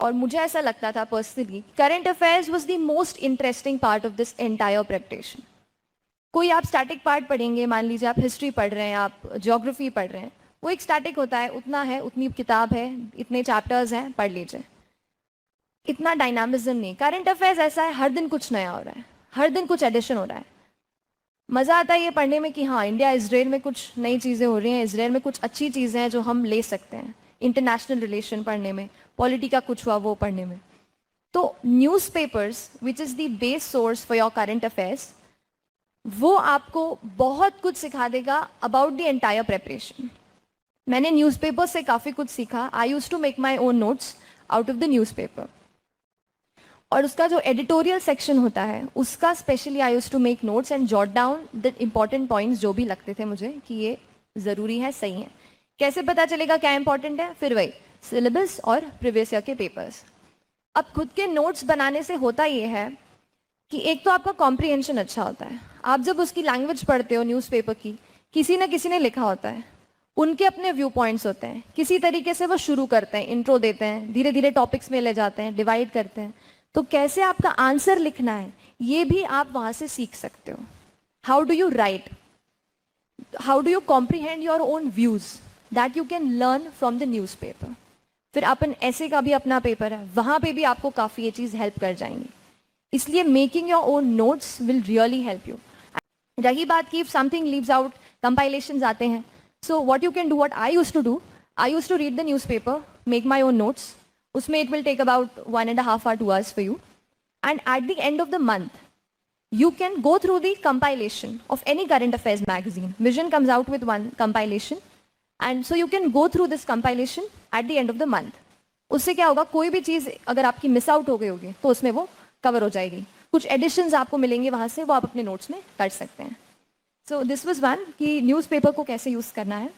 और मुझे ऐसा लगता था personally, current affairs was the most interesting part of this entire preparation. कोई आप स्टैटिक पार्ट पढ़ेंगे, मान लीजिए आप हिस्ट्री पढ़ रहे हैं, आप ज्योग्राफी पढ़ रहे हैं, वो एक स्टैटिक होता है, उतना है, उतनी किताब है, इतने चैप्टर्स हैं, पढ़ लीजिए। इतना डायनामिज्म नहीं। करंट अफेयर्स ऐसा है, हर दिन कुछ नया हो रहा है, हर दिन कुछ एडिशन हो रहा है। मज़ा आता है ये पढ़ने में कि हाँ, इंडिया इसराइल में कुछ नई चीज़ें हो रही हैं, इसराइल में कुछ अच्छी चीज़ें हैं जो हम ले सकते हैं, इंटरनेशनल रिलेशन पढ़ने में, पॉलिटी का कुछ हुआ वो पढ़ने में। तो newspapers which is the base source for your current affairs, वो आपको बहुत कुछ सिखा देगा अबाउट द एंटायर प्रेपरेशन। मैंने न्यूज़पेपर से काफ़ी कुछ सीखा। I use to make my own notes out of the newspaper. और उसका जो एडिटोरियल सेक्शन होता है उसका specially I use to make notes and jot down the important points जो भी लगते थे मुझे कि ये ज़रूरी है, सही है। कैसे पता चलेगा क्या इंपॉर्टेंट है? फिर वही सिलेबस और प्रीवियस ईयर के पेपर्स। अब खुद के नोट्स बनाने से होता ये है कि एक तो आपका कॉम्प्रिहेंशन अच्छा होता है। आप जब उसकी लैंग्वेज पढ़ते हो न्यूज़पेपर की, किसी न किसी ने लिखा होता है, उनके अपने व्यू पॉइंट्स होते हैं, किसी तरीके से वो शुरू करते हैं, इंट्रो देते हैं, धीरे धीरे टॉपिक्स में ले जाते हैं, डिवाइड करते हैं। तो कैसे आपका आंसर लिखना है ये भी आप वहां से सीख सकते हो। How do you right, how do you comprehend your own views, that you can learn from the news paper. फिर अपन ऐसे का भी अपना पेपर है, वहां पे भी आपको काफ़ी ये चीज़ हेल्प कर जाएंगी। इसलिए making your own notes will really help you. रही बात की if something leaves out, compilations आते हैं, so what you can do, what I used to do, I used to read the newspaper, make my own notes. उसमें it will take about 1.5 or 2 hours for you, and at the end of the month you can go through the compilation of any current affairs magazine. Vision comes out with one compilation, and so you can go through this compilation at the end of the month. उससे क्या होगा, कोई भी चीज़ अगर आपकी miss out हो गई होगी तो उसमें वो कवर हो जाएगी। कुछ एडिशंस आपको मिलेंगे वहाँ से, वो आप अपने नोट्स में कर सकते हैं। सो दिस वाज वन कि न्यूज़पेपर को कैसे यूज़ करना है।